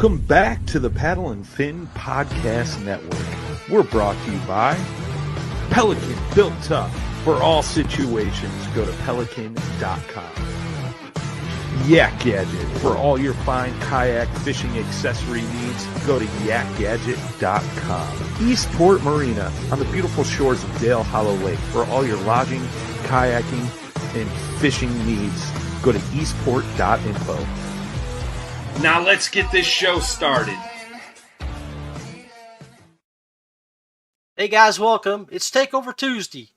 Welcome back to the Paddle and Fin Podcast Network. We're brought to you by Pelican, built tough for all situations. Go to pelican.com. YakGadget, for all your fine kayak fishing accessory needs. Go to YakGadget.com. Eastport Marina, on the beautiful shores of Dale Hollow Lake, for all your lodging, kayaking, and fishing needs. Go to eastport.info. Now let's get this show started. Hey guys, welcome. It's Takeover Tuesday.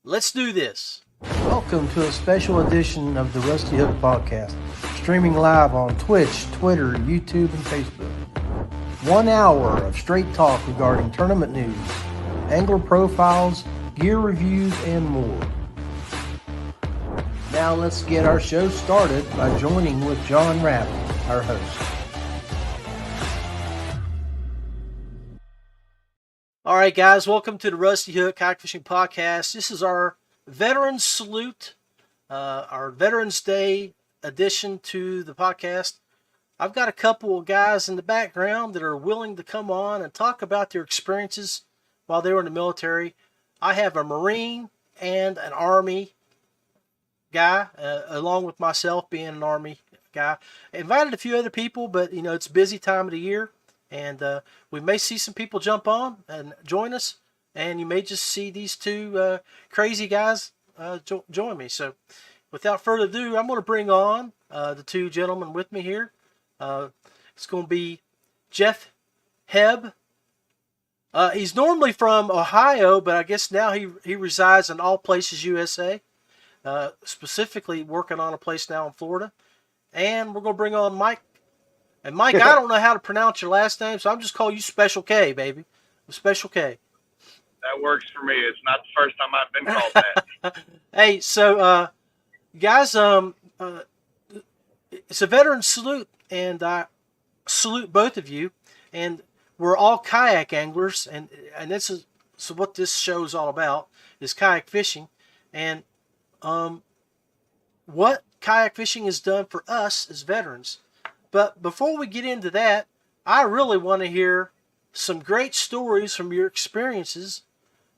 Let's do this. Welcome to a special edition of the Rusty Hook Podcast, streaming live on Twitch, Twitter, YouTube, and Facebook. 1 hour of straight talk regarding tournament news, angler profiles, gear reviews, and more. Now let's get our show started by joining with John Rapp, our host. All right, guys, welcome to the Rusty Hook Kayak Fishing Podcast. This is our Veterans Salute, our Veterans Day addition to the podcast. I've got a couple of guys in the background that are willing to come on and talk about their experiences while they were in the military. I have a Marine and an Army guy, along with myself being an Army guy. I invited a few other people, but it's a busy time of the year, and we may see some people jump on and join us, and you may just see these two crazy guys join me. So without further ado, I'm going to bring on the two gentlemen with me here. It's going to be Jeff Hebb. He's normally from Ohio, but I guess now he resides in all places USA. Specifically working on a place now in Florida. And we're going to bring on Mike. And Mike, I don't know how to pronounce your last name, so I'm just calling you Special K, baby. Special K. That works for me. It's not the first time I've been called that. Hey, so guys, it's a veteran salute, and I salute both of you. And we're all kayak anglers, and this is so what this show is all about is kayak fishing. And what kayak fishing has done for us as veterans. But before we get into that, I really want to hear some great stories from your experiences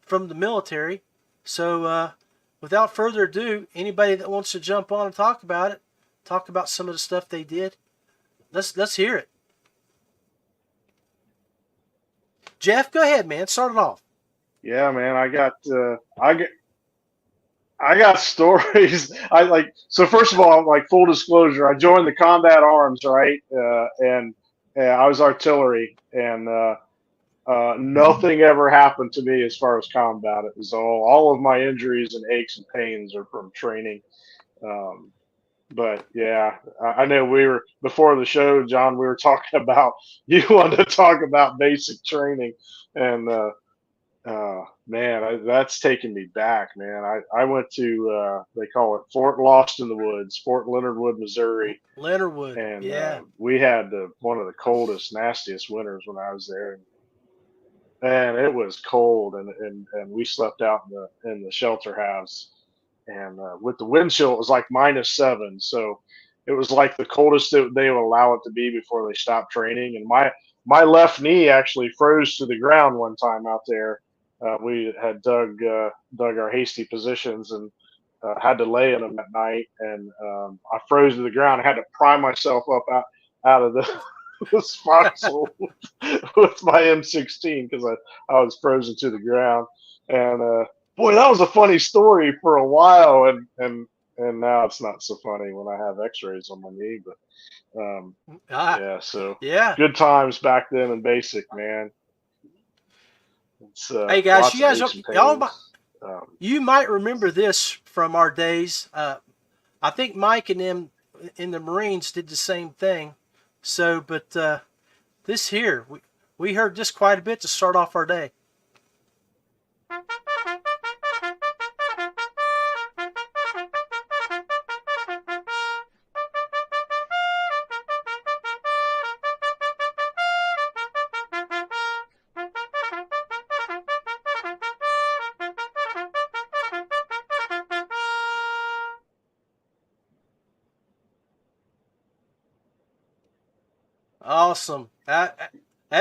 from the military. So without further ado, anybody that wants to jump on and talk about it, talk about some of the stuff they did, let's hear it. Jeff, go ahead, man. Start it off. Yeah, man. I got stories. So first of all, like full disclosure, I joined the Combat Arms, right? And I was artillery, and nothing ever happened to me as far as combat. It was all of my injuries and aches and pains are from training. But yeah, I know we were before the show, John. We were talking about you wanted to talk about basic training, and man, that's taking me back, man. I went to they call it Fort Lost in the Woods, Fort Leonard Wood, Missouri. Leonard Wood, and yeah. We had one of the coldest, nastiest winters when I was there, and it was cold, and we slept out in the shelter house, and with the wind chill, it was like -7, so it was like the coldest that they would allow it to be before they stopped training, and my left knee actually froze to the ground one time out there. We had dug our hasty positions and had to lay in them at night, and I froze to the ground. I had to pry myself up out of the foxhole with my M16 because I was frozen to the ground. And boy, that was a funny story for a while, and now it's not so funny when I have X-rays on my knee. But yeah, so yeah, good times back then in basic, man. Hey guys, you might remember this from our days. I think Mike and them in the Marines did the same thing. So, but this here, we heard this quite a bit to start off our day. Awesome. That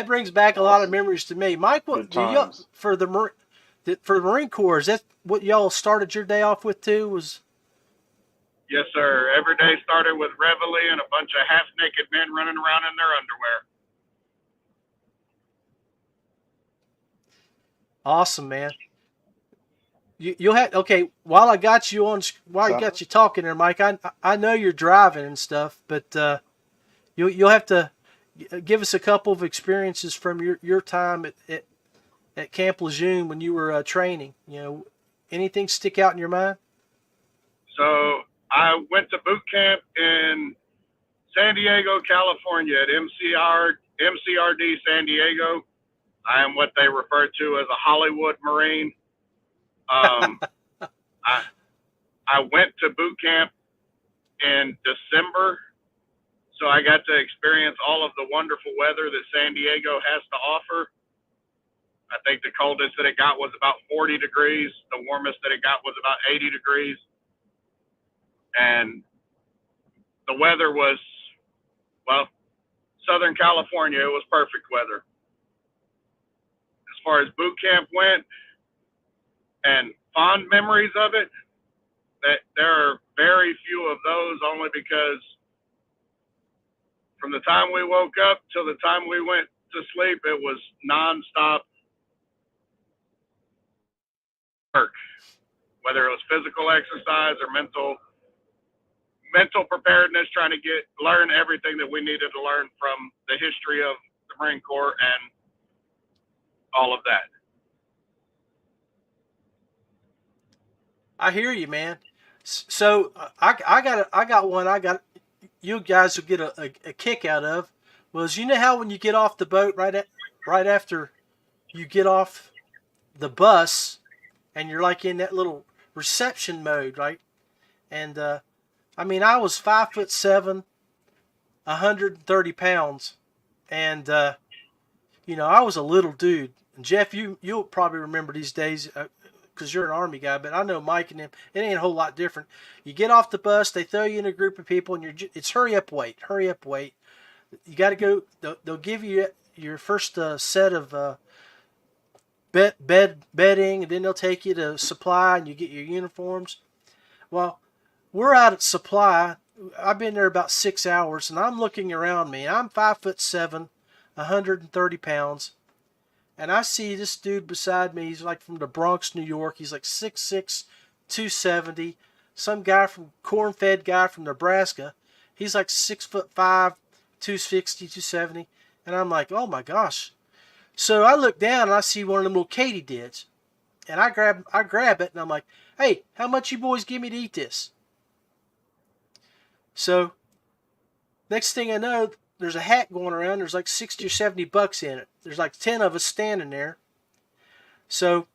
brings back a lot of memories to me. Mike, Good what do you times. for the Marine Corps? Is that what y'all started your day off with too? Was Yes, sir. Every day started with reveille and a bunch of half-naked men running around in their underwear. awesome, man. You'll have okay. While I got you talking there, Mike, I know you're driving and stuff, but you'll have to give us a couple of experiences from your time at Camp Lejeune when you were training. Anything stick out in your mind? So I went to boot camp in San Diego, California at MCRD San Diego. I am what they refer to as a Hollywood Marine. I went to boot camp in December, so I got to experience all of the wonderful weather that San Diego has to offer. I think the coldest that it got was about 40 degrees. The warmest that it got was about 80 degrees. And the weather was, well, Southern California, it was perfect weather. As far as boot camp went and fond memories of it, that there are very few of those, only because from the time we woke up till the time we went to sleep, it was nonstop work, whether it was physical exercise or mental preparedness, trying to learn everything that we needed to learn from the history of the Marine Corps and all of that. I hear you, man. So I got one. You guys will get a kick out of was, how when you get off the boat right after you get off the bus and you're like in that little reception mode, right? And I was 5'7", 130 pounds, and I was a little dude. And Jeff, you'll probably remember these days because you're an Army guy, but I know Mike and them, it ain't a whole lot different. You get off the bus, they throw you in a group of people, and it's hurry up, wait. You got to go. They'll give you your first set of bedding, and then they'll take you to supply, and you get your uniforms. Well, we're out at supply. I've been there about 6 hours, and I'm looking around me. I'm 5'7", 130 pounds. And I see this dude beside me. He's like from the Bronx, New York. He's like 6'6", 270. Some guy corn-fed guy from Nebraska. He's like 6'5", 260, 270. And I'm like, oh my gosh. So I look down and I see one of them little katydids. And I grab it and I'm like, hey, how much you boys give me to eat this? So next thing I know, there's a hat going around. There's like 60 or 70 bucks in it. There's like 10 of us standing there. So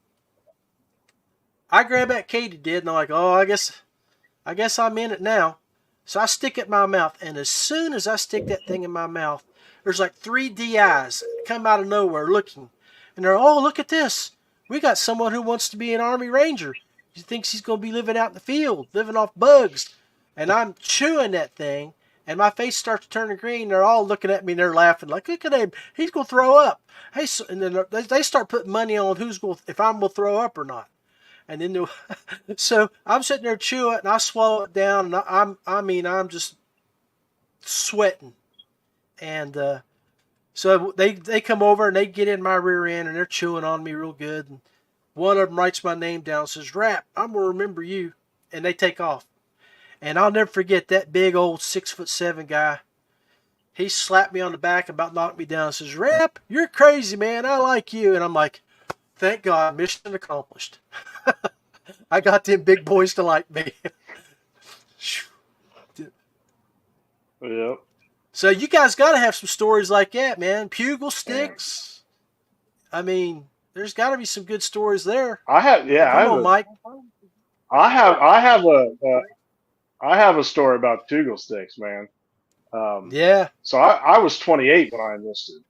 I grab that katydid and I'm like, oh, I guess I'm in it now. So I stick it in my mouth, and as soon as I stick that thing in my mouth, there's like 3 DIs come out of nowhere looking. And they're, oh, look at this. We got someone who wants to be an Army Ranger. He thinks he's going to be living out in the field, living off bugs. And I'm chewing that thing, and my face starts turning green. They're all looking at me, and they're laughing like, look at him. He's going to throw up. Hey, and then they start putting money on if I'm going to throw up or not. And then, so I'm sitting there chewing it, and I swallow it down, and I'm just sweating. And so they come over, and they get in my rear end, and they're chewing on me real good. And one of them writes my name down and says, Rapp, I'm going to remember you. And they take off. And I'll never forget that big old 6'7" guy. He slapped me on the back and about knocked me down and says, Rapp, you're crazy, man. I like you. And I'm like, thank God, mission accomplished. I got them big boys to like me. Yep. So you guys got to have some stories like that, man. Bugle sticks. I mean, there's got to be some good stories there. Come on, Mike. I have a story about bugle sticks, man. Yeah. So I was 28 when I enlisted.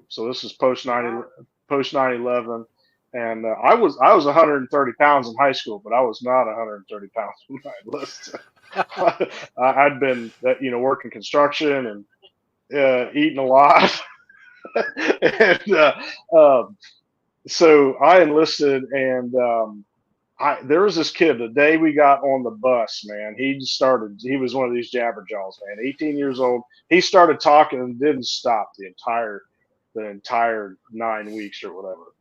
So this is post 9/11. And I was 130 pounds in high school, but I was not 130 pounds when I enlisted. I'd been, working construction eating a lot. And so I enlisted, and there was this kid the day we got on the bus, man. He was one of these jabberjaws, man, 18 years old. He started talking and didn't stop the entire 9 weeks or whatever.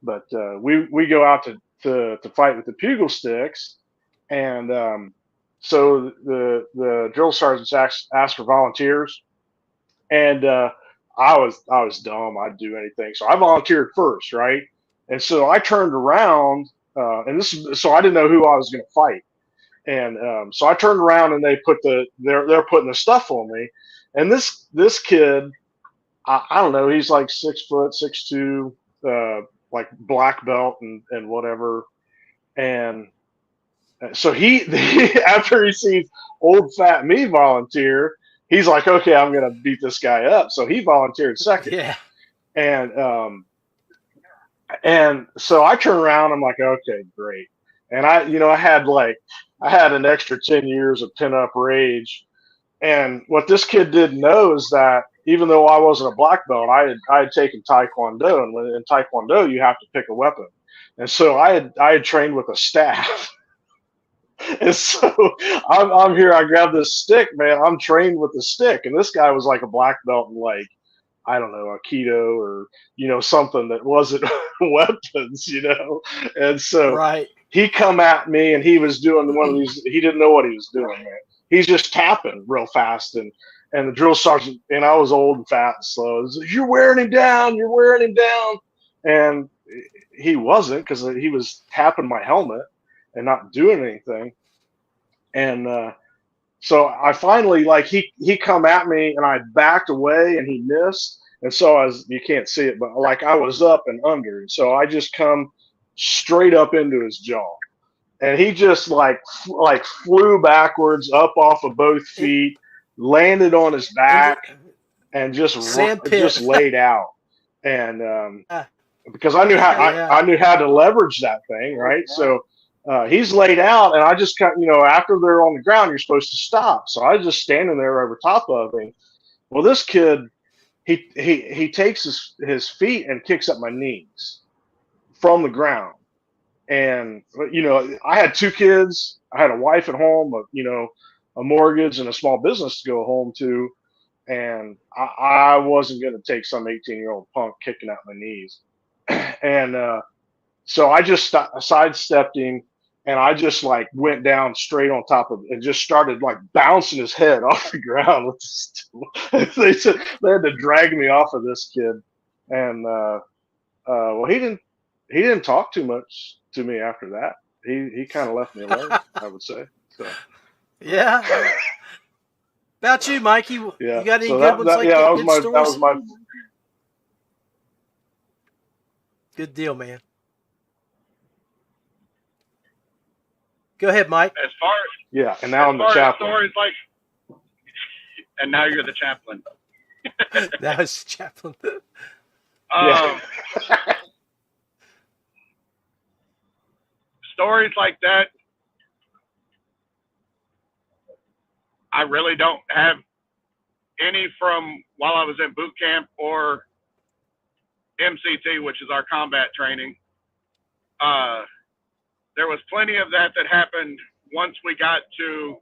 But we go out to fight with the pugil sticks, and so the drill sergeants asked for volunteers, and I was dumb. I'd do anything, so I volunteered first, right? And so I turned around, so I didn't know who I was going to fight, and so I turned around and they're putting the stuff on me, and this kid, I don't know, he's like 6 foot, 6'2", like black belt and whatever, and so he after he sees old fat me volunteer, he's like, okay, I'm gonna beat this guy up. So he volunteered second. Yeah. And so I turn around, I'm like, okay, great. And I had an extra 10 years of pent up rage. And what this kid didn't know is that even though I wasn't a black belt, I had taken Taekwondo, and in Taekwondo you have to pick a weapon. And so I had trained with a staff. And so I'm here, I grab this stick, man. I'm trained with the stick. And this guy was like a black belt in, like, I don't know, Aikido or, something that wasn't weapons, And so he come at me, and he was doing one of these, he didn't know what he was doing, man. He's just tapping real fast. And the drill sergeant, and I was old and fat and slow, was like, you're wearing him down. And he wasn't, because he was tapping my helmet and not doing anything. And so I finally, like, he come at me, and I backed away, and he missed. And so you can't see it, but like I was up and under. And so I just come straight up into his jaw. And he just like flew backwards up off of both feet, landed on his back, and just laid out. And because I knew how to leverage that thing, right? So he's laid out, and I just after they're on the ground, you're supposed to stop. So I was just standing there over top of him. Well, this kid, he takes his feet and kicks at my knees from the ground. And I had 2 kids, I had a wife at home, a mortgage and a small business to go home to, and I wasn't going to take some 18-year-old punk kicking at my knees. And so I just sidestepped him, and I just like went down straight on top of it and just started like bouncing his head off the ground with the stool. They said they had to drag me off of this kid, and well, he didn't talk too much to me after that. He kind of left me alone, I would say. So yeah. About you, Mikey? Yeah. You got any good ones like that? That was my. Good deal, man. Go ahead, Mike. As far as and now I'm the chaplain. Stories like, and now you're the chaplain. That was the chaplain. Stories like that, I really don't have any from while I was in boot camp or MCT, which is our combat training. There was plenty of that happened once we got to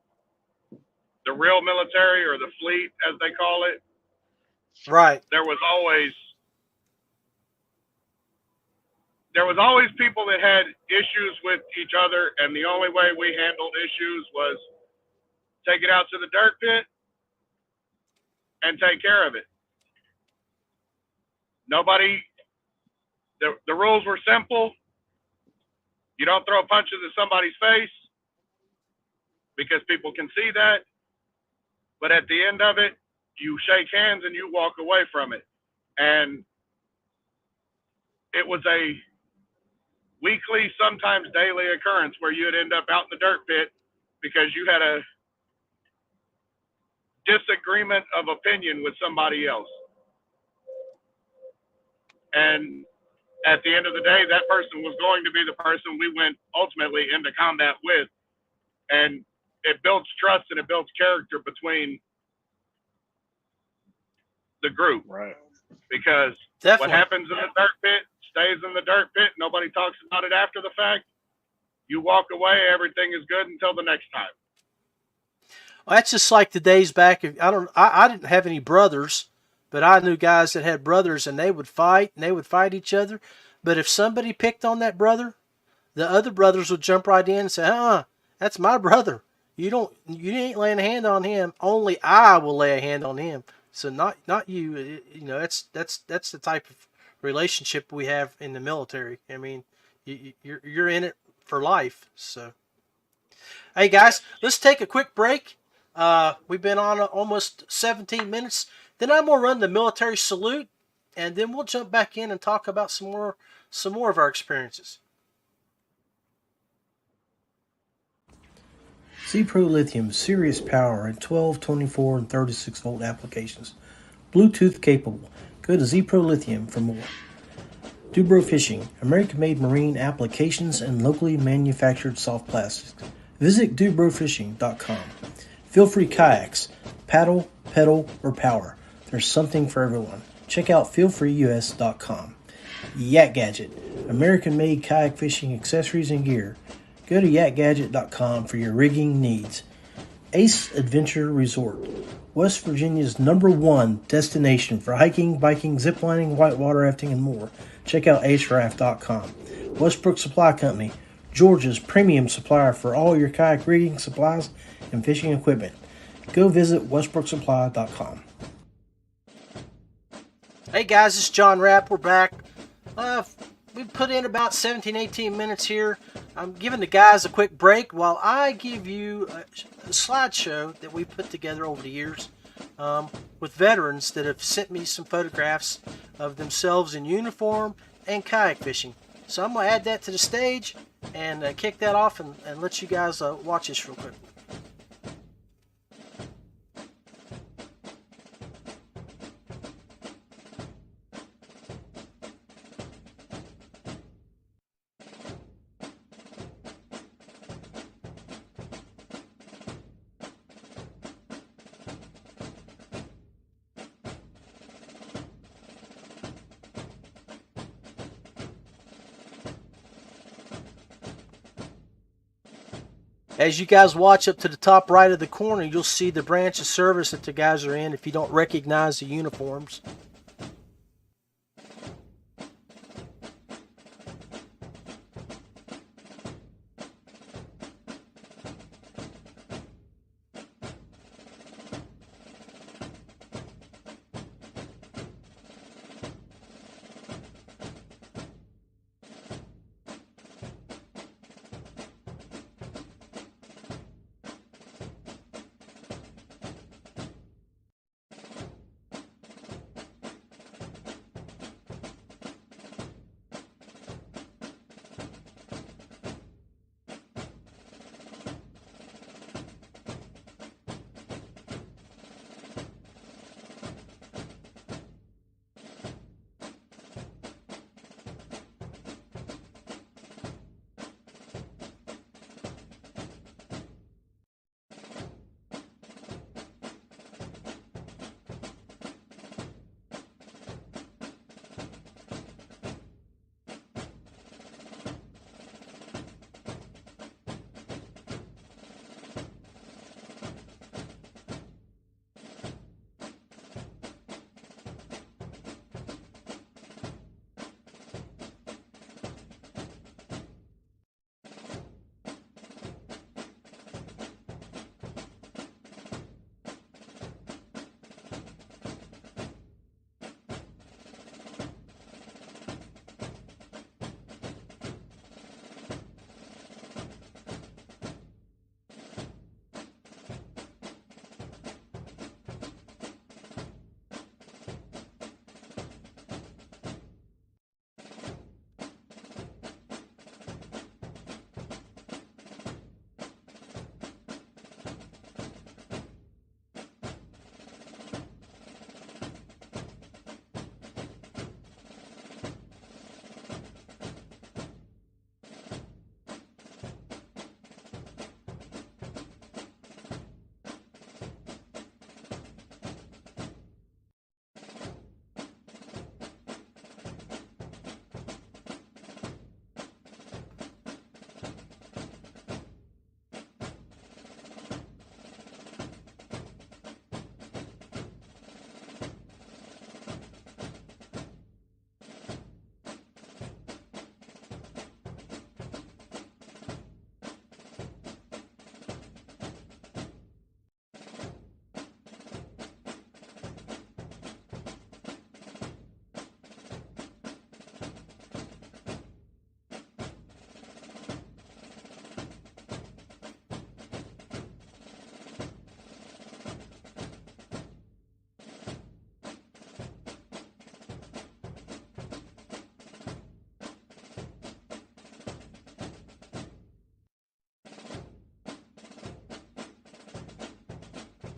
the real military, or the fleet, as they call it. Right. There was always people that had issues with each other, and the only way we handled issues was take it out to the dirt pit and take care of it. The rules were simple. You don't throw punches at somebody's face because people can see that. But at the end of it, you shake hands and you walk away from it. And it was a weekly, sometimes daily occurrence where you'd end up out in the dirt pit because you had a disagreement of opinion with somebody else. And at the end of the day, that person was going to be the person we went ultimately into combat with. And it builds trust and it builds character between the group, Right. because what Definitely. happens in the dirt pit stays in the dirt pit. Nobody talks about it after the fact. You walk away, everything is good until the next time. Well, that's just like the days back. I didn't have any brothers, but I knew guys that had brothers, and they would fight each other. But if somebody picked on that brother, the other brothers would jump right in and say, that's my brother. You ain't laying a hand on him. Only I will lay a hand on him. So not you. That's the type of relationship we have in the military. I mean, you're in it for life. So, hey guys, let's take a quick break. We've been on almost 17 minutes. Then I'm gonna run the military salute, and then we'll jump back in and talk about some more of our experiences. ZPRO Lithium, serious power in 12, 24, and 36 volt applications. Bluetooth capable. Go to ZPRO Lithium for more. DuBro Fishing, American-made marine applications and locally manufactured soft plastics. Visit DuBroFishing.com. Feelfree Kayaks, paddle, pedal, or power. There's something for everyone. Check out feelfreeus.com. YakGadget, American-made kayak fishing accessories and gear. Go to YakGadget.com for your rigging needs. Ace Adventure Resort, West Virginia's #1 destination for hiking, biking, ziplining, whitewater rafting, and more. Check out aceraft.com. Westbrook Supply Co, Georgia's premium supplier for all your kayak rigging supplies and fishing equipment. Go visit westbrooksupply.com. Hey guys, it's John Rapp. We're back. We put in about 17, 18 minutes here. I'm giving the guys a quick break while I give you a slideshow that we put together over the years with veterans that have sent me some photographs of themselves in uniform and kayak fishing. So I'm going to add that to the stage and kick that off and let you guys watch this real quick. As you guys watch up to the top right of the corner, you'll see the branch of service that the guys are in if you don't recognize the uniforms.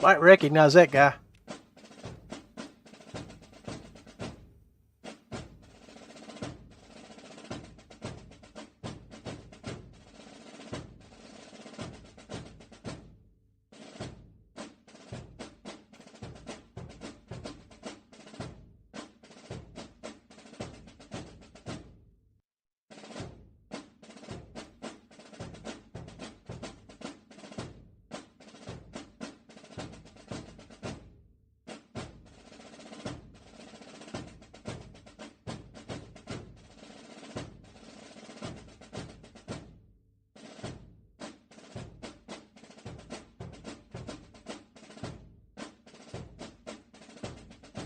Might recognize that guy.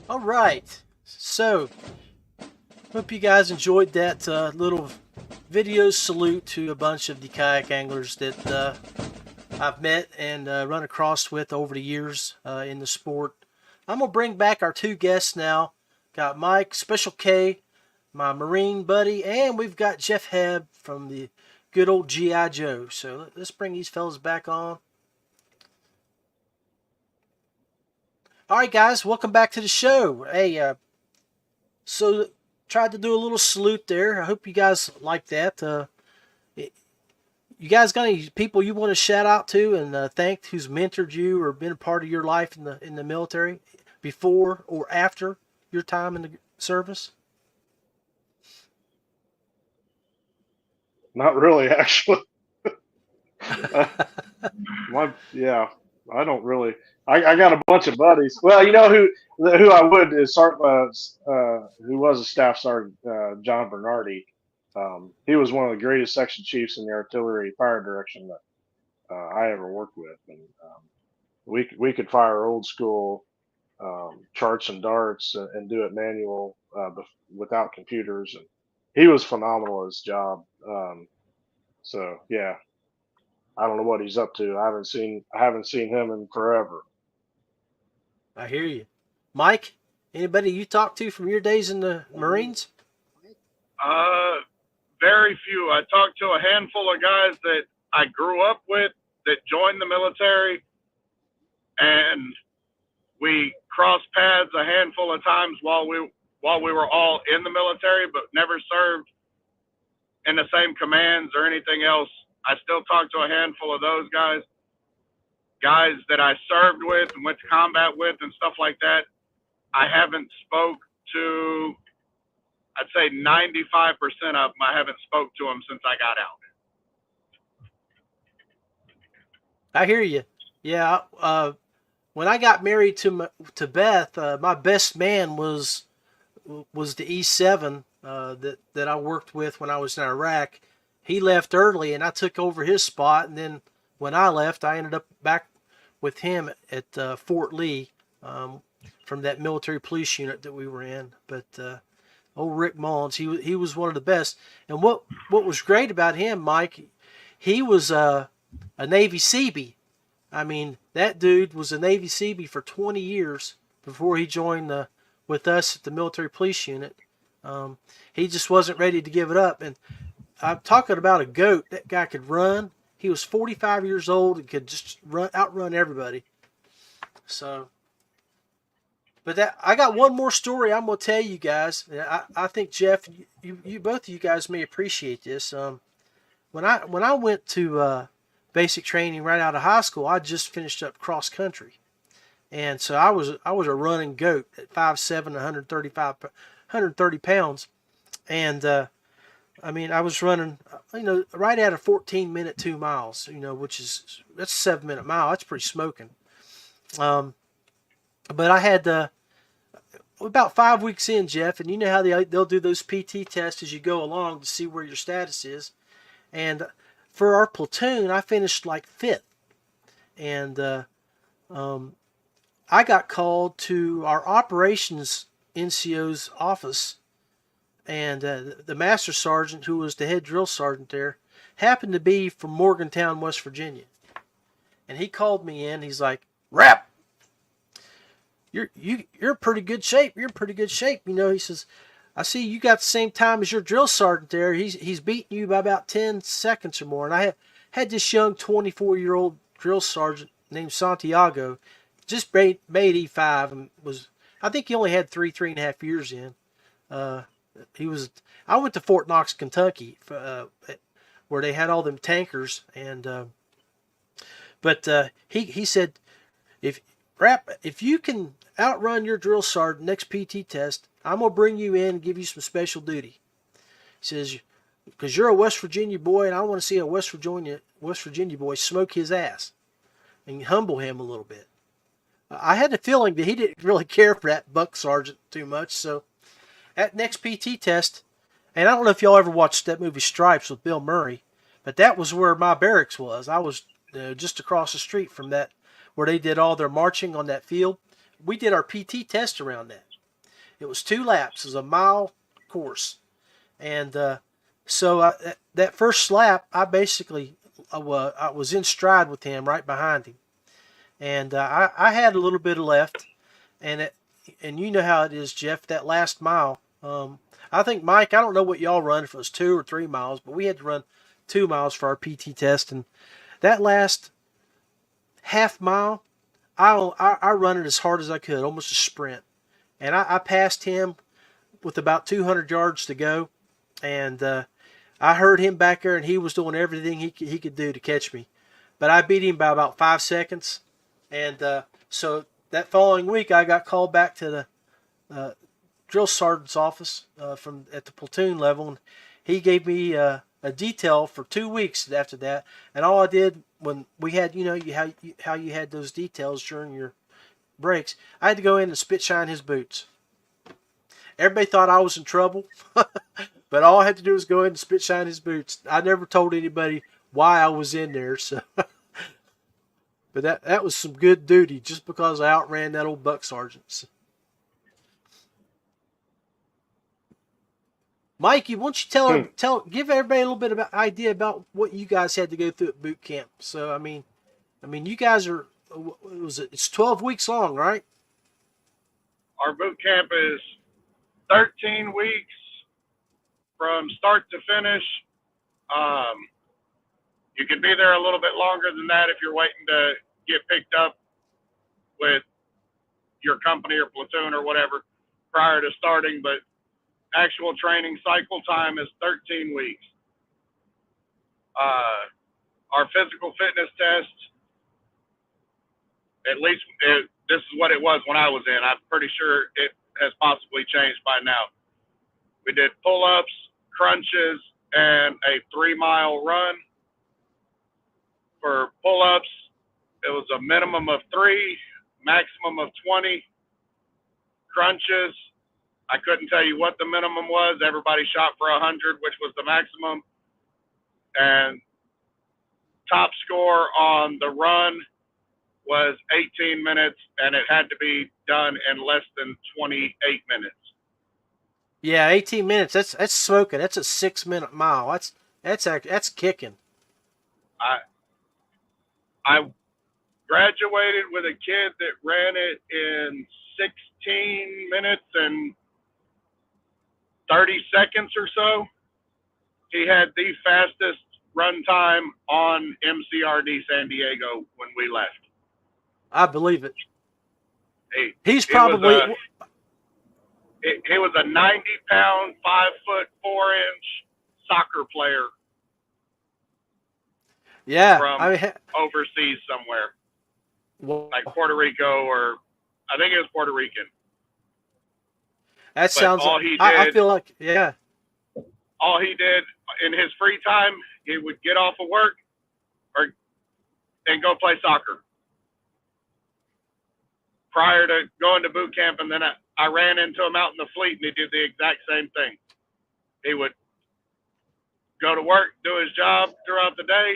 All right, so hope you guys enjoyed that little video salute to a bunch of the kayak anglers that I've met and run across with over the years in the sport. I'm gonna bring back our two guests now. Got Mike, Special K, my Marine buddy, and we've got Jeff Hebb from the good old G.I. Joe. So let's bring these fellas back on. All right, guys, welcome back to the show. Hey, so tried to do a little salute there. I hope you guys like that. You guys got any people you want to shout out to and thank who's mentored you or been a part of your life in the military before or after your time in the service? Not really, actually. I don't really. I got a bunch of buddies. Well, you know who I would is who was a staff sergeant, John Bernardi. He was one of the greatest section chiefs in the artillery fire direction that I ever worked with, and we could fire old school charts and darts and do it manual without computers, and he was phenomenal at his job. So yeah, I don't know what he's up to. I haven't seen him in forever. I hear you. Mike, anybody you talked to from your days in the Marines? Very few. I talked to a handful of guys that I grew up with that joined the military, and we crossed paths a handful of times while we were all in the military, but never served in the same commands or anything else. I still talk to a handful of those guys that I served with and went to combat with and stuff like that. I haven't spoke to, I'd say 95% of them, I haven't spoke to them since I got out. I hear you. Yeah. When I got married to Beth, my best man was the E7 that I worked with when I was in Iraq. He left early, and I took over his spot. And then when I left, I ended up back with him at Fort Lee from that military police unit that we were in. But old Rick Mullins, he was one of the best. And what was great about him, Mike, he was a Navy Seabee. I mean, that dude was a Navy Seabee for 20 years before he joined with us at the military police unit. He just wasn't ready to give it up. And I'm talking about a goat. That guy could run. He was 45 years old and could just outrun everybody. So, but I got one more story I'm going to tell you guys. I think, Jeff, you both of you guys may appreciate this. When I went to basic training right out of high school, I just finished up cross country. And so I was a running goat at 5'7", 130 pounds. And I mean, I was running, right at a 14-minute 2 miles, that's a 7-minute mile. That's pretty smoking. But I had about 5 weeks in, Jeff, and you know how they'll do those PT tests as you go along to see where your status is. And for our platoon, I finished like 5th. And I got called to our operations NCO's office. And the master sergeant, who was the head drill sergeant there, happened to be from Morgantown, West Virginia. And he called me in. He's like, "Rapp, you're in pretty good shape. You're in pretty good shape." He says, "I see you got the same time as your drill sergeant there. He's beating you by about 10 seconds or more." And I had this young 24-year-old drill sergeant named Santiago, just made E5 and was, I think he only had 3.5 years in. I went to Fort Knox, Kentucky, where they had all them tankers, and he said, if Rapp, if you can outrun your drill sergeant next PT test, I'm gonna bring you in and give you some special duty. He says, because you're a West Virginia boy, and I want to see a West Virginia boy smoke his ass and humble him a little bit. I had the feeling that he didn't really care for that buck sergeant too much. So at next PT test, and I don't know if y'all ever watched that movie Stripes with Bill Murray, but that was where my barracks was. I was just across the street from that, where they did all their marching on that field. We did our PT test around that. It was 2 laps. It was a mile course. And so that first lap, I was in stride with him, right behind him. And I had a little bit of left. And you know how it is, Jeff, that last mile. I think, Mike, I don't know what y'all run, if it was 2 or 3 miles, but we had to run 2 miles for our PT test. And that last half mile, I run it as hard as I could, almost a sprint. And I passed him with about 200 yards to go. And I heard him back there, and he was doing everything he could do to catch me. But I beat him by about 5 seconds. And so that following week, I got called back to the drill sergeant's office at the platoon level. And he gave me a detail for 2 weeks after that. And all I did when we had, how you had those details during your breaks, I had to go in and spit shine his boots. Everybody thought I was in trouble, but all I had to do was go in and spit shine his boots. I never told anybody why I was in there, so. But that was some good duty, just because I outran that old buck sergeant. Mikey, why don't you give everybody a little bit of an idea about what you guys had to go through at boot camp. So I mean, you guys are, it's 12 weeks long, right? Our boot camp is 13 weeks from start to finish. You can be there a little bit longer than that if you're waiting to get picked up with your company or platoon or whatever prior to starting, but actual training cycle time is 13 weeks. Our physical fitness test, at least this is what it was when I was in. I'm pretty sure it has possibly changed by now. We did pull-ups, crunches, and a 3-mile run. For pull-ups, it was a minimum of 3, maximum of 20. Crunches, I couldn't tell you what the minimum was. Everybody shot for 100, which was the maximum. And top score on the run was 18 minutes, and it had to be done in less than 28 minutes. Yeah, 18 minutes. That's smoking. That's a 6-minute mile. That's kicking. I graduated with a kid that ran it in 16 minutes and 30 seconds or so. He had the fastest run time on MCRD San Diego when we left. I believe it. He's he probably... He was a 90-pound, 5'4" soccer player. Yeah. From overseas somewhere. Well, like Puerto Rico, or I think it was Puerto Rican. That sounds I feel like, yeah. All he did in his free time, he would get off of work and go play soccer. Prior to going to boot camp, and then I ran into him out in the fleet, and he did the exact same thing. He would go to work, do his job throughout the day,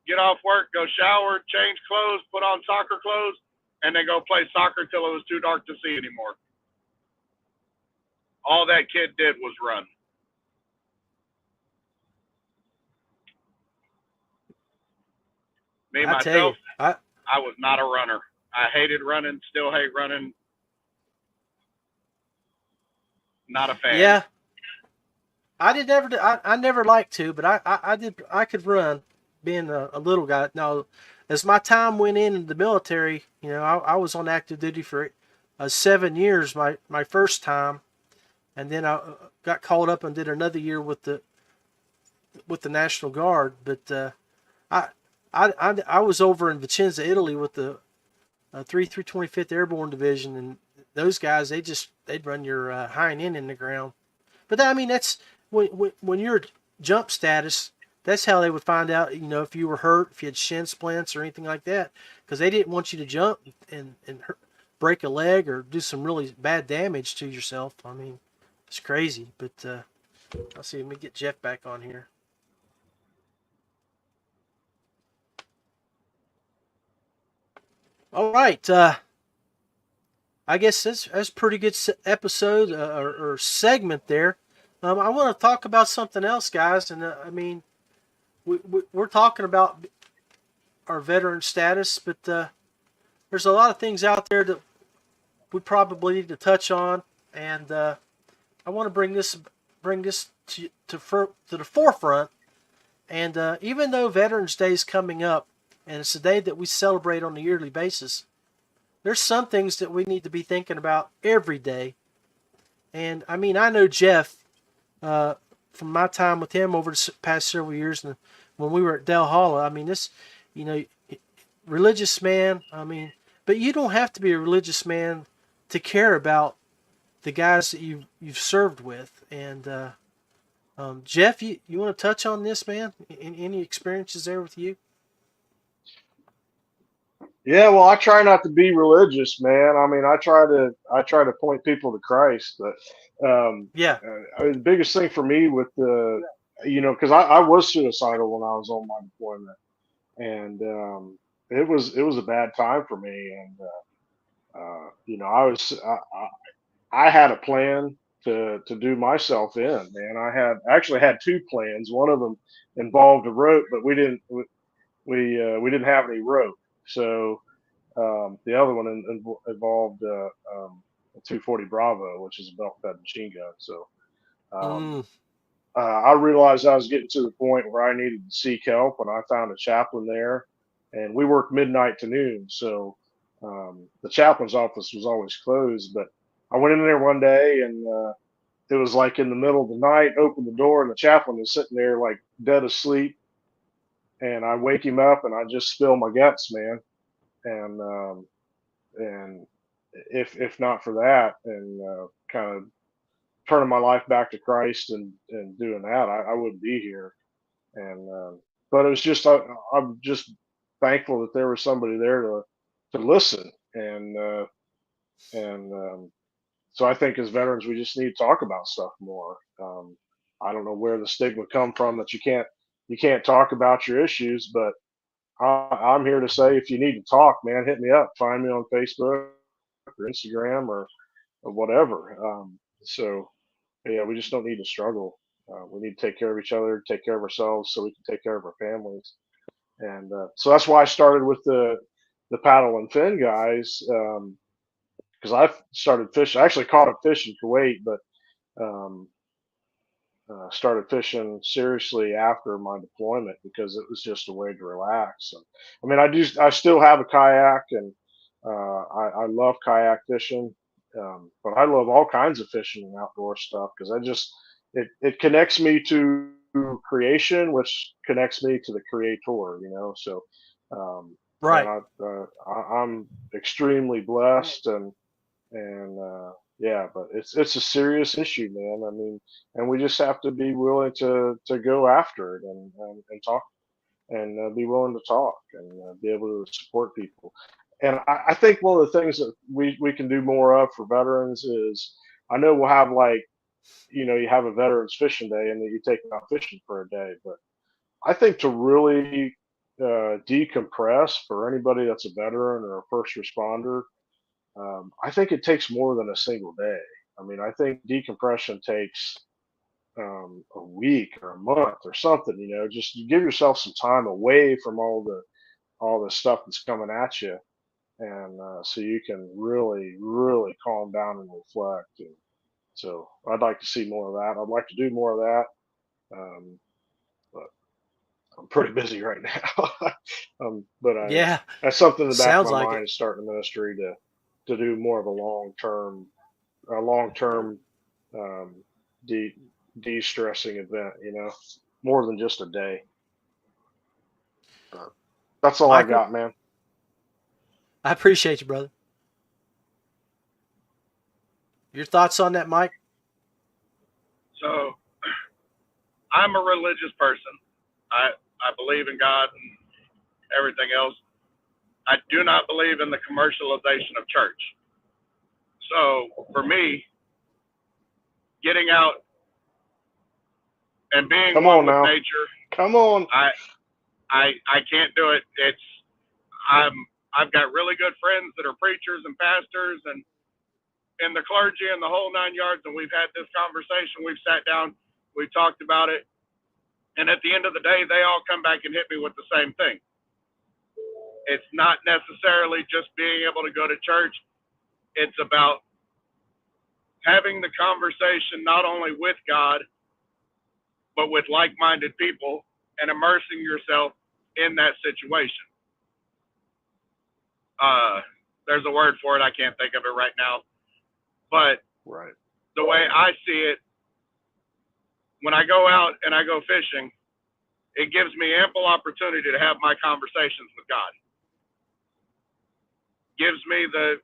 get off work, go shower, change clothes, put on soccer clothes, and then go play soccer till it was too dark to see anymore. All that kid did was run. Me, myself, I was not a runner. I hated running, still hate running. Not a fan. Yeah. I never liked to, but I could run. being a little guy. Now, as my time went in the military, you know, I was on active duty for 7 years, my first time, and then I got called up and did another year with the National Guard. But I was over in Vicenza, Italy, with the 325th Airborne Division, and those guys, they'd run your hind end in the ground. But that, I mean, that's when you're jump status. That's how they would find out, you know, if you were hurt, if you had shin splints or anything like that, because they didn't want you to jump and break a leg or do some really bad damage to yourself. I mean, it's crazy. But let's see, let me get Jeff back on here. All right. I guess that's a pretty good episode or segment there. I want to talk about something else, guys. And I mean, we're talking about our veteran status, but there's a lot of things out there that we probably need to touch on. And I want to bring this to the forefront. And even though Veterans Day is coming up, and it's a day that we celebrate on a yearly basis, there's some things that we need to be thinking about every day. And I mean, I know Jeff from my time with him over the past several years, and when we were at Del Holla. I mean, this, you know, religious man. I mean, but you don't have to be a religious man to care about the guys that you've served with. And Jeff, you want to touch on this, man? Any experiences there with you? Yeah, well, I try not to be religious, man. I mean, I try to point people to Christ, but Yeah. the biggest thing for me with the, you know, because I was suicidal when I was on my deployment, and it was a bad time for me, and you know, I had a plan to do myself in, man. I had actually had two plans. One of them involved a rope, but we didn't have any rope, so. The other one involved a 240 Bravo, which is a belt-fed machine gun. So I realized I was getting to the point where I needed to seek help, and I found a chaplain there. And we worked midnight to noon, so the chaplain's office was always closed. But I went in there one day, and it was like in the middle of the night. Opened the door, and the chaplain was sitting there like dead asleep. And I wake him up, and I just spill my guts, man. And if not for that, and kind of turning my life back to Christ and doing that, I wouldn't be here. And but it was just I'm just thankful that there was somebody there to listen. And so I think as veterans we just need to talk about stuff more. I don't know where the stigma come from that you can't talk about your issues, but I'm here to say if you need to talk, man, hit me up. Find me on Facebook or Instagram or whatever. So yeah, we just don't need to struggle. We need to take care of each other, take care of ourselves, so we can take care of our families. And so that's why I started with the paddle and fin guys, because I started fishing. I actually caught a fish in Kuwait, but um, started fishing seriously after my deployment because it was just a way to relax. And, I mean, I still have a kayak, and I love kayak fishing, but I love all kinds of fishing and outdoor stuff because it connects me to creation, which connects me to the creator. You know, so Right. man, I'm extremely blessed, and yeah, but it's a serious issue, man. I mean, and we just have to be willing to go after it and talk and be willing to talk and be able to support people. And I think one of the things that we can do more of for veterans is I know we'll have like, you know, you have a veterans fishing day and then you take them out fishing for a day, but I think to really decompress for anybody that's a veteran or a first responder, I think it takes more than a single day. I mean, I think decompression takes a week or a month or something. You know, just you give yourself some time away from all the stuff that's coming at you, and so you can really calm down and reflect. And so I'd like to see more of that. I'd like to do more of that, but I'm pretty busy right now. But Yeah, that's something in the back of sounds my like mind it. is starting the ministry to do more of a long term de de-stressing event, more than just a day. But that's all I Michael, got, man. I appreciate you, brother. Your thoughts on that, Mike? So I'm a religious person. I believe in God and everything else. I do not believe in the commercialization of church. So for me, getting out and being Come one on with now. nature, Come on. I can't do it. I've got really good friends that are preachers and pastors and in the clergy and the whole 9 yards, and we've had this conversation. We've sat down, we've talked about it, and at the end of the day, they all come back and hit me with the same thing. It's not necessarily just being able to go to church. It's about having the conversation not only with God, but with like-minded people and immersing yourself in that situation. There's a word for it. I can't think of it right now. But Right. the way I see it, when I go out and I go fishing, it gives me ample opportunity to have my conversations with God. Gives me the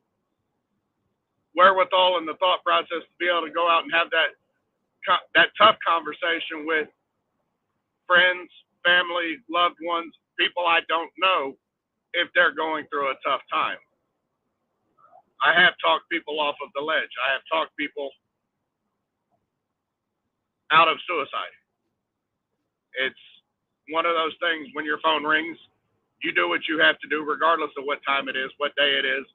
wherewithal and the thought process to be able to go out and have that tough conversation with friends, family, loved ones, people I don't know if they're going through a tough time. I have talked people off of the ledge. I have talked people out of suicide. It's one of those things when your phone rings, you do what you have to do regardless of what time it is, what day it is,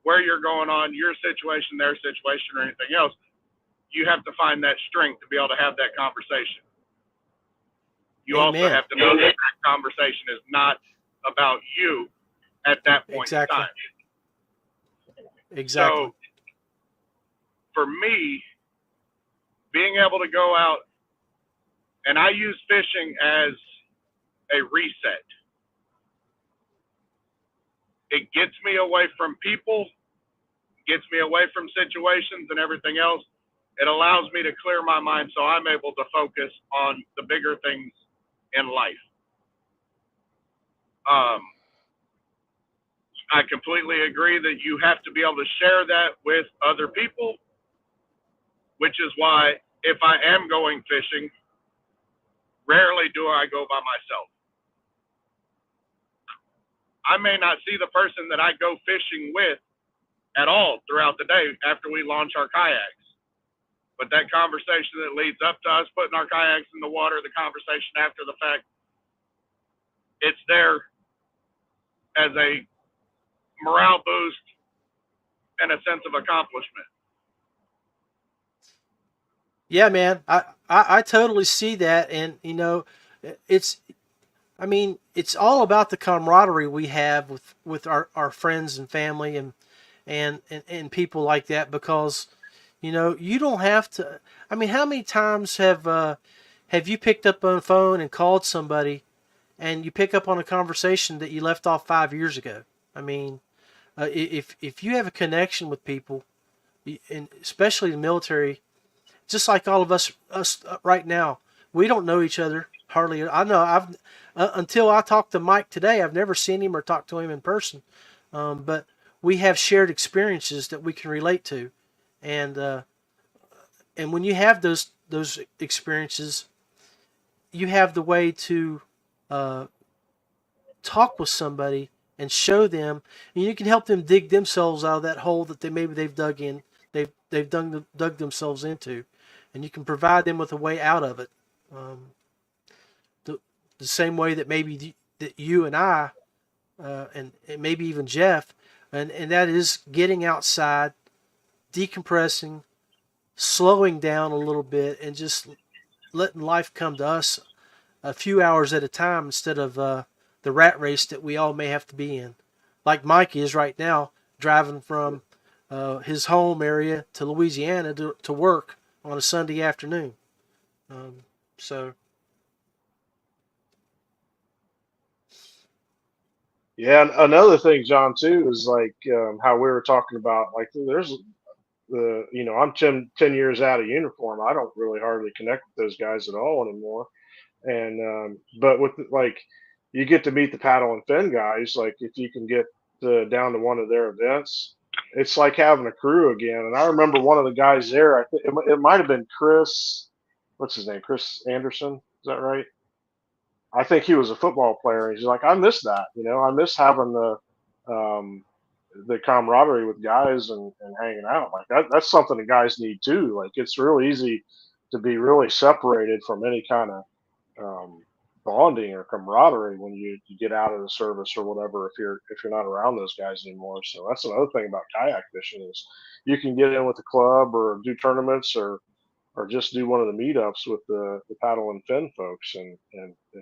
where you're going on, your situation, their situation, or anything else. You have to find that strength to be able to have that conversation. You also Amen. have to know that that conversation is not about you at that point Exactly. in time. Exactly. So for me, being able to go out, and I use fishing as a reset. It gets me away from people, gets me away from situations and everything else. It allows me to clear my mind so I'm able to focus on the bigger things in life. I completely agree that you have to be able to share that with other people, which is why if I am going fishing, rarely do I go by myself. I may not see the person that I go fishing with at all throughout the day after we launch our kayaks. But that conversation that leads up to us putting our kayaks in the water, the conversation after the fact, it's there as a morale boost and a sense of accomplishment. Yeah, man, I totally see that, and it's it's all about the camaraderie we have with our friends and family and people like that, because you don't have to. I mean, how many times have you picked up on the phone and called somebody, and you pick up on a conversation that you left off 5 years ago? I mean, if you have a connection with people, and especially the military, just like all of us right now, we don't know each other hardly. I know I've until I talked to Mike today, I've never seen him or talked to him in person, but we have shared experiences that we can relate to, and when you have those experiences, you have the way to talk with somebody and show them, and you can help them dig themselves out of that hole that they've dug in, they've dug themselves into, and you can provide them with a way out of it. The same way that maybe that you and I, and maybe even Jeff, and that is getting outside, decompressing, slowing down a little bit, and just letting life come to us a few hours at a time instead of the rat race that we all may have to be in. Like Mike is right now, driving from his home area to Louisiana to work on a Sunday afternoon. So Yeah, and another thing, John, too, is like how we were talking about. Like, there's I'm 10 years out of uniform. I don't really hardly connect with those guys at all anymore. And but with like, you get to meet the paddle and fin guys. Like, if you can get down to one of their events, it's like having a crew again. And I remember one of the guys there. I think it might have been Chris. What's his name? Chris Anderson. Is that right? I think he was a football player. He's like, I miss that. I miss having um, the camaraderie with guys and hanging out. Like that's something the guys need too. Like, it's real easy to be really separated from any kind of um, bonding or camaraderie when you get out of the service or whatever, if you're not around those guys anymore. So that's another thing about kayak fishing is you can get in with the club or do tournaments or just do one of the meetups with the paddle and fin folks and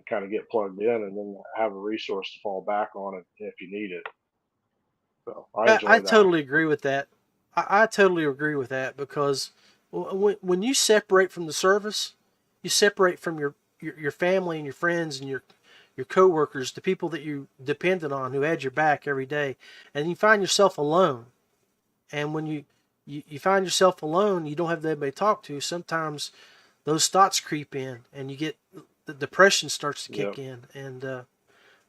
kind of get plugged in and then have a resource to fall back on it if you need it. So I I enjoy that. totally agree with that. I totally agree with that because when you separate from the service, you separate from your family and your friends and your coworkers, the people that you depended on who had your back every day, and you find yourself alone. And when you find yourself alone, you don't have anybody to talk to. Sometimes those thoughts creep in, and you get the depression starts to Yep. kick in. And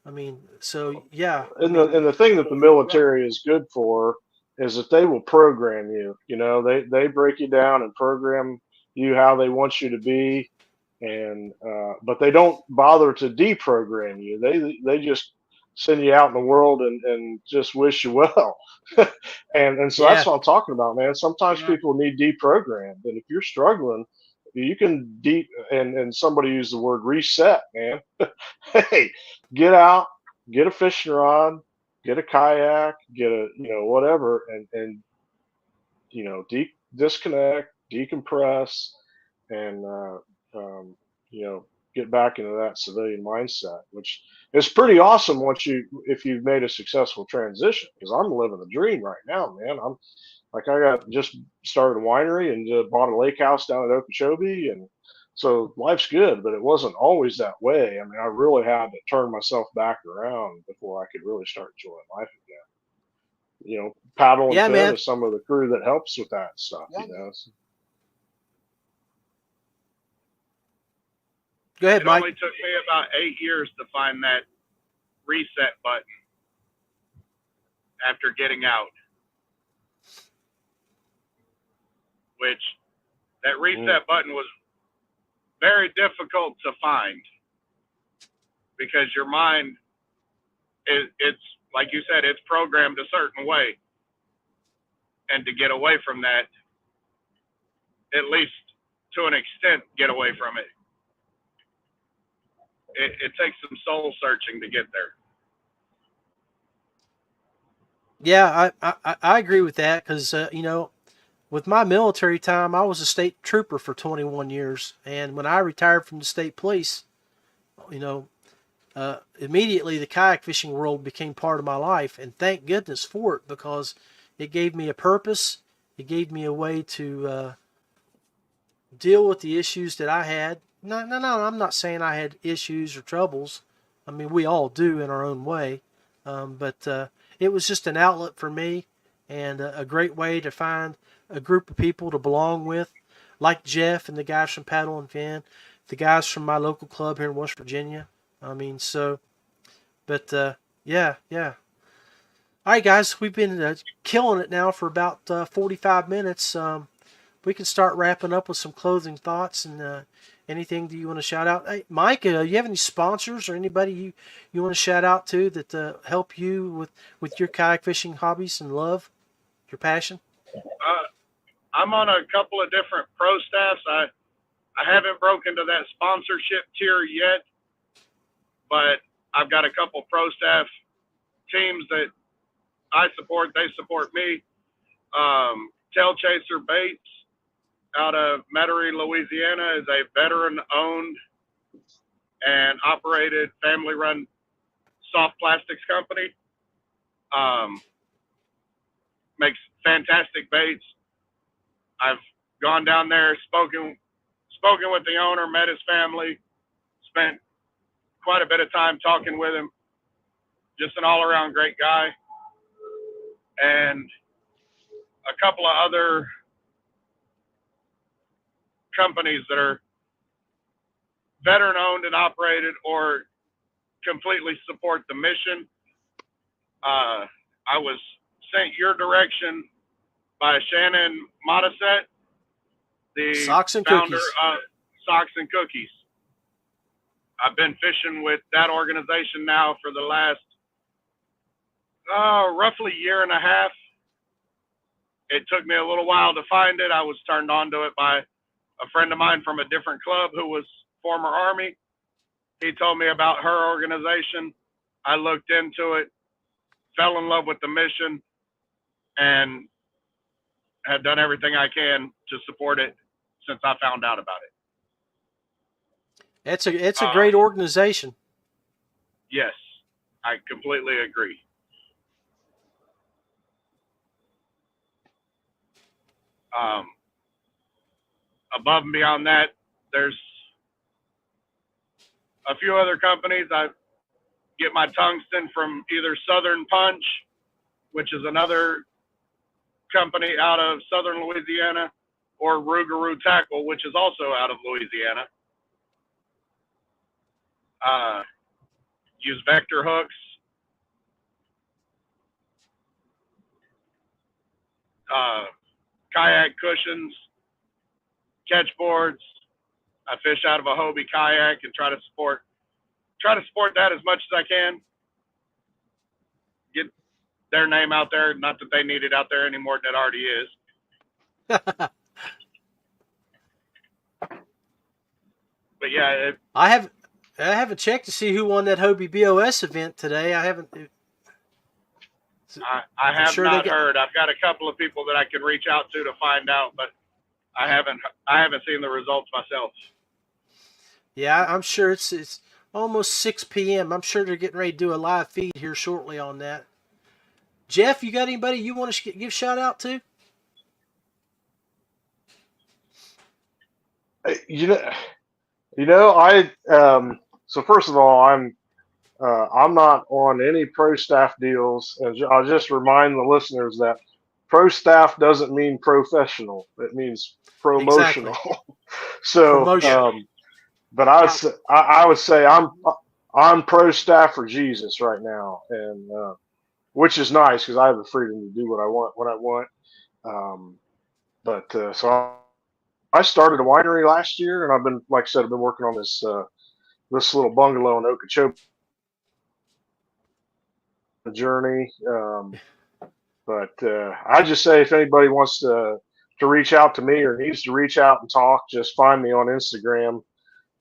I mean, so yeah, I And mean, the thing that the military is good for is that they will program you. They break you down and program you how they want you to be, and but they don't bother to deprogram you. They just send you out in the world and just wish you well. And so that's yeah, what I'm talking about, man. Sometimes people need deprogrammed, and if you're struggling, you can and somebody used the word reset, man. Hey, get out, get a fishing rod, get a kayak, get a whatever, and disconnect, decompress, and um, you know get back into that civilian mindset, which is pretty awesome once if you've made a successful transition. Because I'm living the dream right now, man. I'm like, I got just started a winery and bought a lake house down at Okeechobee, and so life's good. But it wasn't always that way. I mean, I really had to turn myself back around before I could really start enjoying life again. Paddle and yeah, fin man. is some of the crew that helps with that stuff. Go ahead, It Mike. only took me about 8 years to find that reset button after getting out, which that reset button was very difficult to find because your mind it's like you said, it's programmed a certain way, and to get away from that, at least to an extent, get away from it. It takes some soul searching to get there. Yeah, I agree with that because with my military time, I was a state trooper for 21 years, and when I retired from the state police, you know, immediately the kayak fishing world became part of my life, and thank goodness for it because it gave me a purpose. It gave me a way to deal with the issues that I had. No, I'm not saying I had issues or troubles. I mean, we all do in our own way, but it was just an outlet for me and a great way to find a group of people to belong with, like Jeff and the guys from Paddle and Fin, the guys from my local club here in West Virginia. I mean, so, but yeah. All right, guys, we've been killing it now for about 45 minutes. We can start wrapping up with some closing thoughts and anything that you want to shout out. Hey, Mike, you have any sponsors or anybody you want to shout out to that help you with your kayak fishing hobbies and love, your passion? I'm on a couple of different pro staffs. I haven't broken to that sponsorship tier yet, but I've got a couple pro staff teams that I support. They support me. Tail Chaser Baits out of Metairie, Louisiana, is a veteran-owned and operated family-run soft plastics company. Makes fantastic baits. I've gone down there, spoken with the owner, met his family, spent quite a bit of time talking with him. just an all-around great guy. And a couple of other companies that are veteran owned and operated or completely support the mission. I was sent your direction by Shannon Modisette, the Socks and founder Cookies. of Socks and Cookies. I've been fishing with that organization now for the last roughly year and a half. It took me a little while to find it. I was turned on to it by a friend of mine from a different club who was former Army. He told me about her organization. I looked into it, fell in love with the mission, and have done everything I can to support it since I found out about it. It's a great organization. Yes, I completely agree. Above and beyond that, there's a few other companies. I get my tungsten from either Southern Punch, which is another company out of Southern Louisiana, or Rougarou Tackle, which is also out of Louisiana. Use vector hooks. Kayak cushions, catch boards. I fish out of a Hobie kayak and try to support that as much as I can. Get their name out there. Not that they need it out there anymore, that already is. But yeah, I haven't checked to see who won that Hobie BOS event today. I haven't. I have not heard. I've got a couple of people that I can reach out to find out, but I haven't seen the results myself. Yeah, I'm sure it's almost 6 p.m. I'm sure they're getting ready to do a live feed here shortly on that. Jeff, you got anybody you want to give shout out to? So first of all, I'm not on any pro staff deals, and I'll just remind the listeners that pro staff doesn't mean professional; it means promotional. Exactly. So, promotion. But I would say I'm pro staff for Jesus right now, and which is nice because I have the freedom to do what I want when I want. So I started a winery last year, and I've been, like I said, I've been working on this little bungalow in Okeechobee journey. But I just say if anybody wants to reach out to me or needs to reach out and talk, just find me on Instagram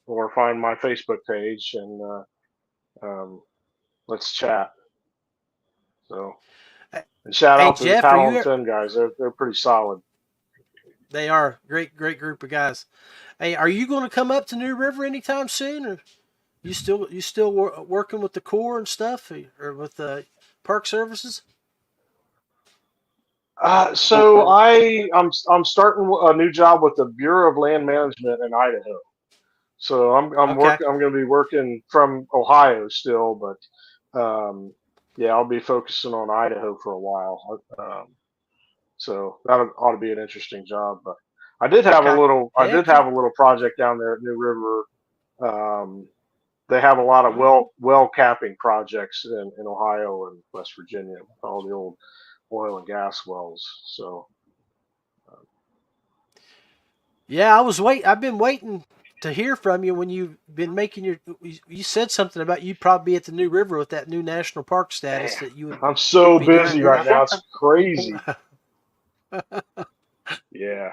or find my Facebook page, and let's chat. So, and shout out to Jeff, the Talon 10 guys. They're pretty solid. They are great group of guys. Hey, are you going to come up to New River anytime soon, or you still working with the Corps and stuff, or with the Park Services? So I'm starting a new job with the Bureau of Land Management in Idaho. So I'm going to be working from Ohio still, but yeah, I'll be focusing on Idaho for a while. So that ought to be an interesting job. But I did have a little project down there at New River. They have a lot of well capping projects in Ohio and West Virginia, all the old oil and gas wells. So yeah, I've been waiting to hear from you when you've been making you said something about you'd probably be at the New River with that new national park status. Man, that you would. I'm so busy right now. It's crazy. Yeah.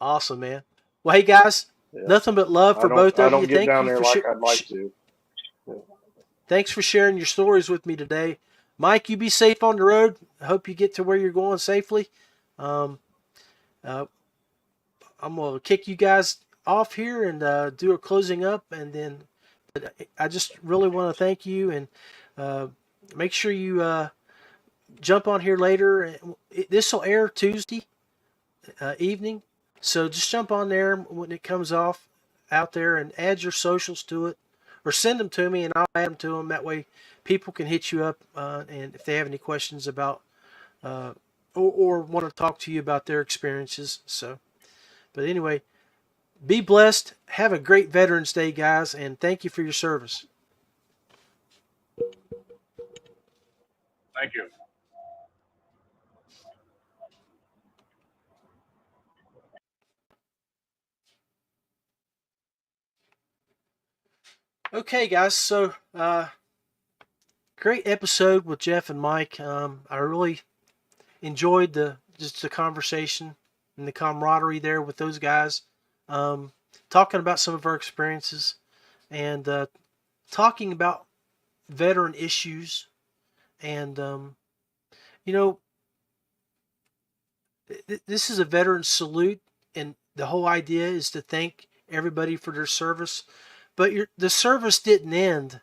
Awesome, man. Well, hey guys, nothing but love for both of you. I don't get down there like I'd like to. Yeah. Thanks for sharing your stories with me today. Mike, you be safe on the road. I hope you get to where you're going safely. I'm going to kick you guys off here and do a closing up. And then I just really want to thank you and make sure you jump on here later. This will air Tuesday evening. So just jump on there when it comes out there and add your socials to it, or send them to me, and I'll add them to them. That way, people can hit you up, and if they have any questions about or want to talk to you about their experiences. So, but anyway, be blessed. Have a great Veterans Day, guys, and thank you for your service. Thank you. Okay, guys. So, great episode with Jeff and Mike. I really enjoyed just the conversation and the camaraderie there with those guys, talking about some of our experiences and talking about veteran issues. And you know, this is a veteran salute, and the whole idea is to thank everybody for their service. But the service didn't end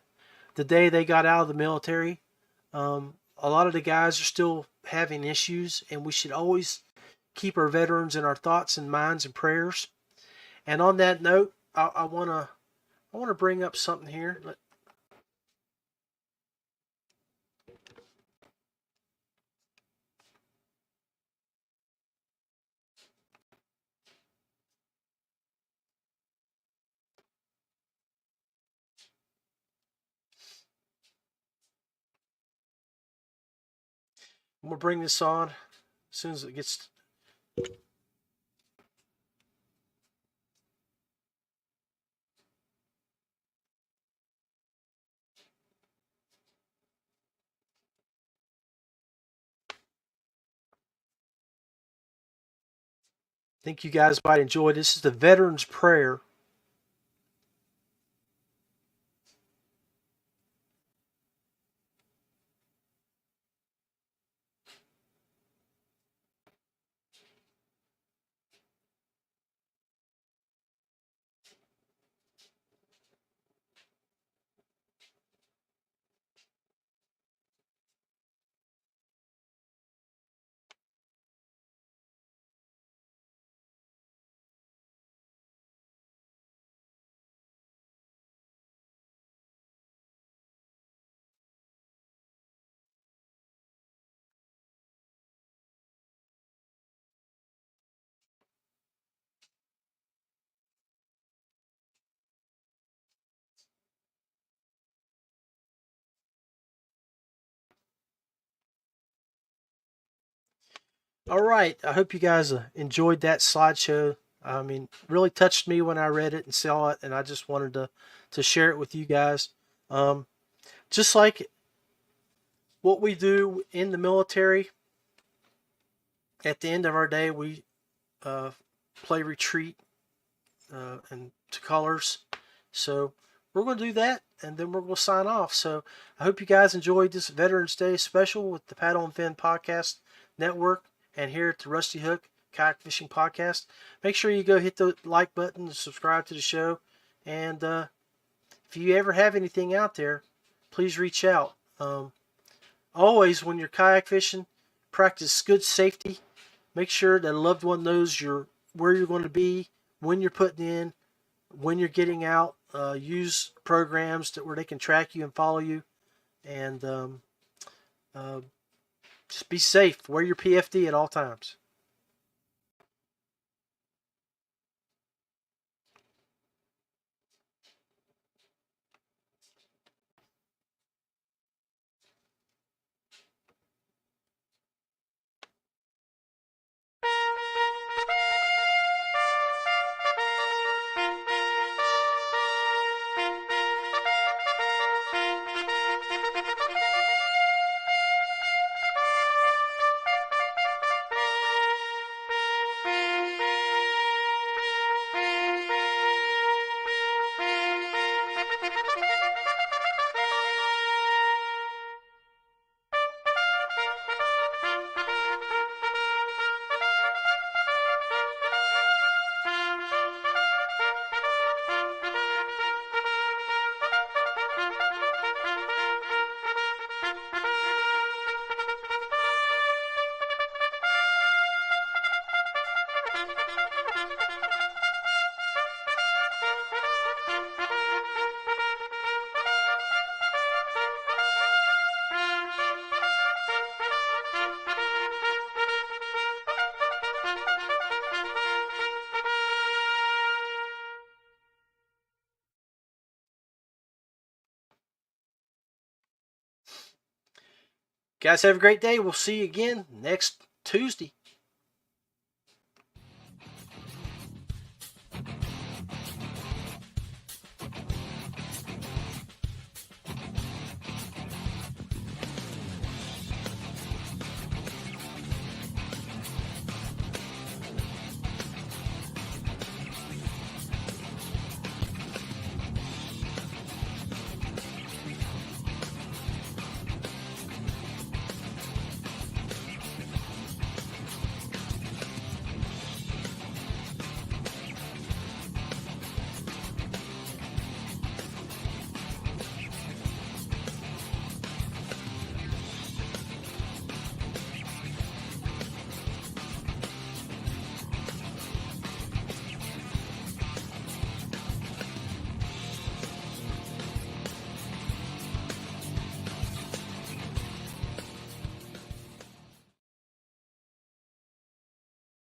the day they got out of the military. A lot of the guys are still having issues, and we should always keep our veterans in our thoughts and minds and prayers. And on that note, I wanna bring up something here. I'm gonna bring this on as soon as it gets. I think you guys might enjoy. This is the Veterans Prayer. All right. I hope you guys enjoyed that slideshow. I mean, really touched me when I read it and saw it, and I just wanted to share it with you guys. Just like what we do in the military, at the end of our day, we uh, play retreat and to colors. So we're going to do that, and then we're going to sign off. So I hope you guys enjoyed this Veterans Day special with the Paddle and Fin Podcast Network and here at the Rusty Hook Kayak Fishing Podcast. Make sure you go hit the like button and subscribe to the show. And if you ever have anything out there, please reach out. Always, when you're kayak fishing, practice good safety. Make sure that a loved one knows where you're going to be, when you're putting in, when you're getting out. Use programs where they can track you and follow you. And just be safe. Wear your PFD at all times. Guys, have a great day. We'll see you again next Tuesday.